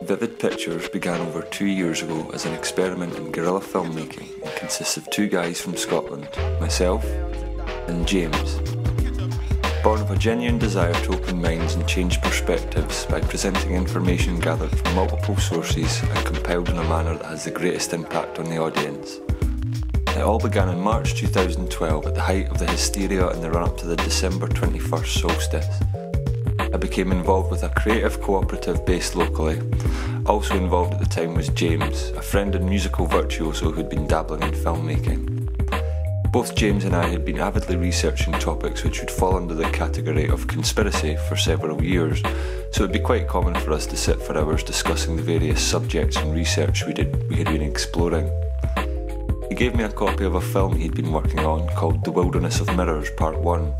Vivid Pictures began over 2 years ago as an experiment in guerrilla filmmaking and consists of two guys from Scotland, myself and James. Born of a genuine desire to open minds and change perspectives by presenting information gathered from multiple sources and compiled in a manner that has the greatest impact on the audience. It all began in March 2012 at the height of the hysteria in the run-up to the December 21st solstice. I became involved with a creative cooperative based locally. Also involved at the time was James, a friend and musical virtuoso who'd been dabbling in filmmaking. Both James and I had been avidly researching topics which would fall under the category of conspiracy for several years, so it'd be quite common for us to sit for hours discussing the various subjects and research we had been exploring. He gave me a copy of a film he'd been working on called The Wilderness of Mirrors Part 1,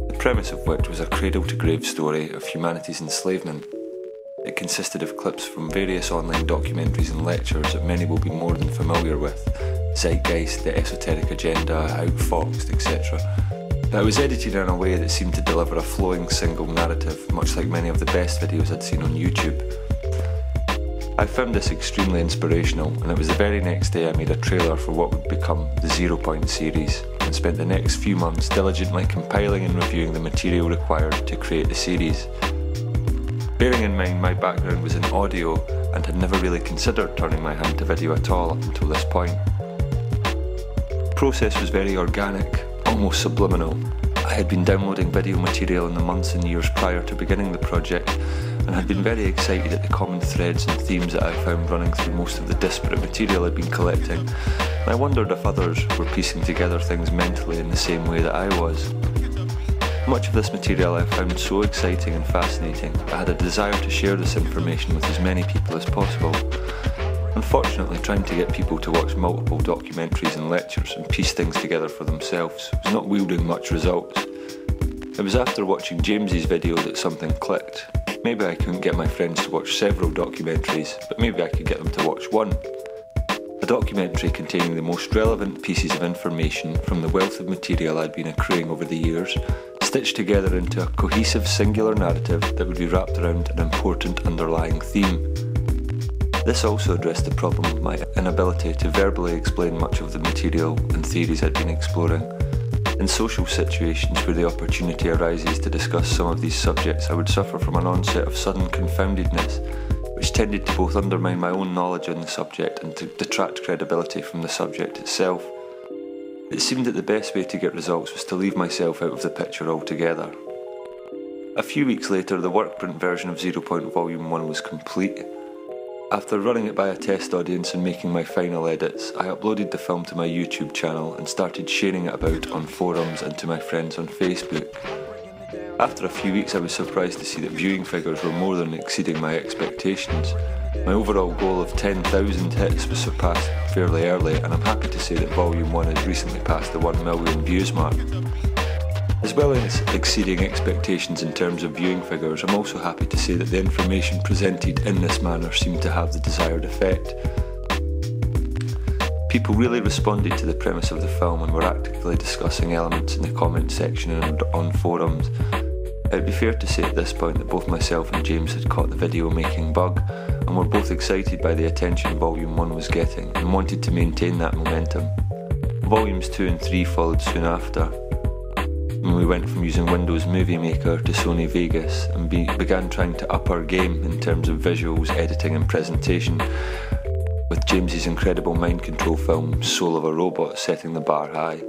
the premise of which was a cradle-to-grave story of humanity's enslavement. It consisted of clips from various online documentaries and lectures that many will be more than familiar with: Zeitgeist, The Esoteric Agenda, Outfoxed, etc. But it was edited in a way that seemed to deliver a flowing single narrative, much like many of the best videos I'd seen on YouTube. I found this extremely inspirational, and it was the very next day I made a trailer for what would become the Zero Point series, and spent the next few months diligently compiling and reviewing the material required to create the series. Bearing in mind my background was in audio and had never really considered turning my hand to video at all up until this point. The process was very organic, almost subliminal. I had been downloading video material in the months and years prior to beginning the project, and had been very excited at the common threads and themes that I found running through most of the disparate material I'd been collecting, and I wondered if others were piecing together things mentally in the same way that I was. Much of this material I found so exciting and fascinating, I had a desire to share this information with as many people as possible. Unfortunately, trying to get people to watch multiple documentaries and lectures and piece things together for themselves was not wielding much results. It was after watching James's video that something clicked. Maybe I couldn't get my friends to watch several documentaries, but maybe I could get them to watch one. A documentary containing the most relevant pieces of information from the wealth of material I'd been accruing over the years, stitched together into a cohesive singular narrative that would be wrapped around an important underlying theme. This also addressed the problem of my inability to verbally explain much of the material and theories I'd been exploring. In social situations where the opportunity arises to discuss some of these subjects, I would suffer from an onset of sudden confoundedness, which tended to both undermine my own knowledge on the subject and to detract credibility from the subject itself. It seemed that the best way to get results was to leave myself out of the picture altogether. A few weeks later, the workprint version of Zero Point Volume 1 was complete. After running it by a test audience and making my final edits, I uploaded the film to my YouTube channel and started sharing it about on forums and to my friends on Facebook. After a few weeks, I was surprised to see that viewing figures were more than exceeding my expectations. My overall goal of 10,000 hits was surpassed fairly early, and I'm happy to say that Volume 1 has recently passed the 1 million views mark. As well as exceeding expectations in terms of viewing figures, I'm also happy to say that the information presented in this manner seemed to have the desired effect. People really responded to the premise of the film and were actively discussing elements in the comment section and on forums. It would be fair to say at this point that both myself and James had caught the video making bug, and were both excited by the attention Volume 1 was getting and wanted to maintain that momentum. Volumes 2 and 3 followed soon after, and we went from using Windows Movie Maker to Sony Vegas and began trying to up our game in terms of visuals, editing and presentation, with James's incredible mind control film Soul of a Robot setting the bar high.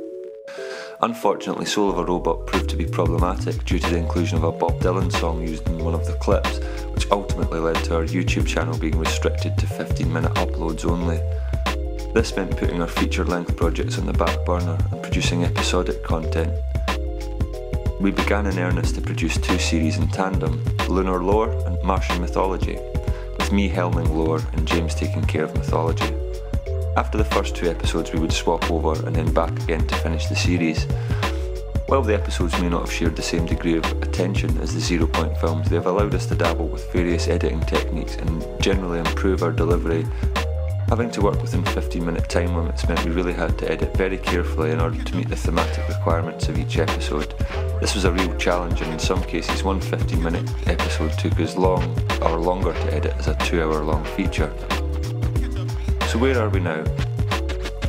Unfortunately, Soul of a Robot proved to be problematic due to the inclusion of a Bob Dylan song used in one of the clips, which ultimately led to our YouTube channel being restricted to 15-minute uploads only. This meant putting our feature-length projects on the back burner and producing episodic content. We began in earnest to produce 2 series in tandem, Lunar Lore and Martian Mythology, with me helming lore and James taking care of mythology. After the first 2 episodes we would swap over and then back again to finish the series. While the episodes may not have shared the same degree of attention as the Zero Point films, they have allowed us to dabble with various editing techniques and generally improve our delivery Having to work within 15-minute time limits meant we really had to edit very carefully in order to meet the thematic requirements of each episode. This was a real challenge, and in some cases one 15-minute episode took as long or longer to edit as a 2-hour-long feature. So where are we now?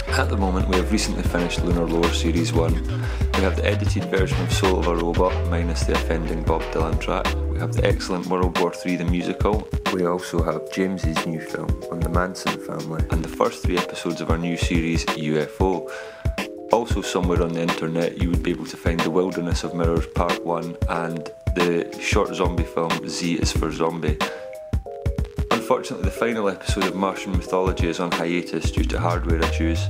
At the moment we have recently finished Lunar Lore Series 1. We have the edited version of Soul of a Robot minus the offending Bob Dylan track. We have the excellent World War III the musical. We also have James's new film on the Manson family, and the first 3 episodes of our new series UFO. Also somewhere on the internet you would be able to find The Wilderness of Mirrors Part 1 and the short zombie film Z is for Zombie. Unfortunately, the final episode of Martian Mythology is on hiatus due to hardware issues.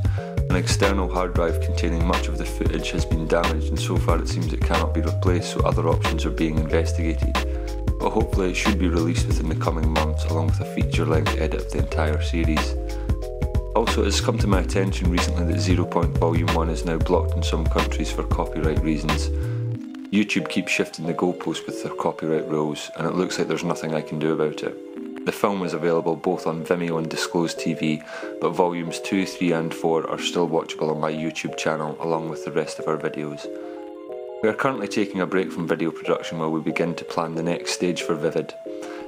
An external hard drive containing much of the footage has been damaged, and so far it seems it cannot be replaced, so other options are being investigated. But hopefully it should be released within the coming months, along with a feature-length edit of the entire series. Also, it has come to my attention recently that Zero Point Volume 1 is now blocked in some countries for copyright reasons. YouTube keeps shifting the goalposts with their copyright rules, and it looks like there's nothing I can do about it. The film is available both on Vimeo and Disclosed TV, but volumes 2, 3 and 4 are still watchable on my YouTube channel along with the rest of our videos. We are currently taking a break from video production while we begin to plan the next stage for Vivid.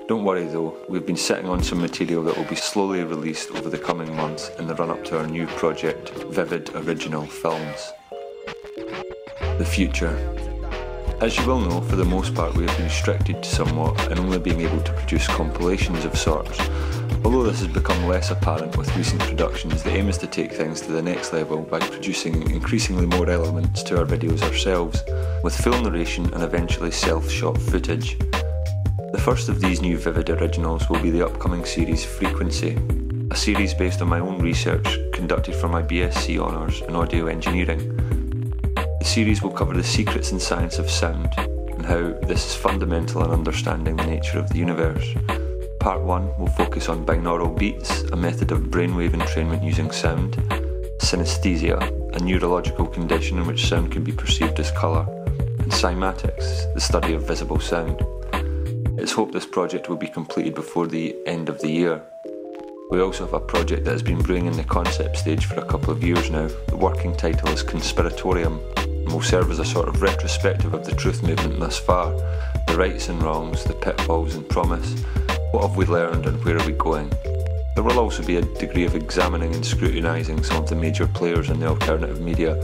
Don't worry though, we've been sitting on some material that will be slowly released over the coming months in the run-up to our new project, Vivid Original Films. The future. As you will know, for the most part we have been restricted somewhat and only being able to produce compilations of sorts. Although this has become less apparent with recent productions, the aim is to take things to the next level by producing increasingly more elements to our videos ourselves, with full narration and eventually self-shot footage. The first of these new Vivid originals will be the upcoming series Frequency, a series based on my own research conducted for my BSc Honours in Audio Engineering. The series will cover the secrets and science of sound and how this is fundamental in understanding the nature of the universe. Part 1 will focus on binaural beats, a method of brainwave entrainment using sound, synesthesia, a neurological condition in which sound can be perceived as colour, and cymatics, the study of visible sound. It's hoped this project will be completed before the end of the year. We also have a project that has been brewing in the concept stage for a couple of years now. The working title is Conspiratorium, and will serve as a sort of retrospective of the truth movement thus far, the rights and wrongs, the pitfalls and promise, what have we learned and where are we going. There will also be a degree of examining and scrutinising some of the major players in the alternative media.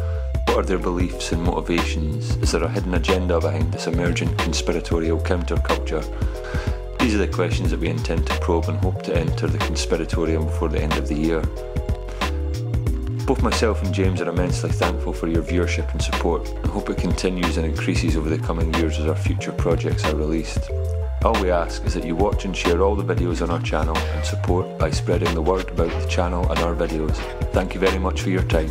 What are their beliefs and motivations? Is there a hidden agenda behind this emergent conspiratorial counterculture? These are the questions that we intend to probe and hope to enter the Conspiratorium before the end of the year. Both myself and James are immensely thankful for your viewership and support, and hope it continues and increases over the coming years as our future projects are released. All we ask is that you watch and share all the videos on our channel and support by spreading the word about the channel and our videos. Thank you very much for your time.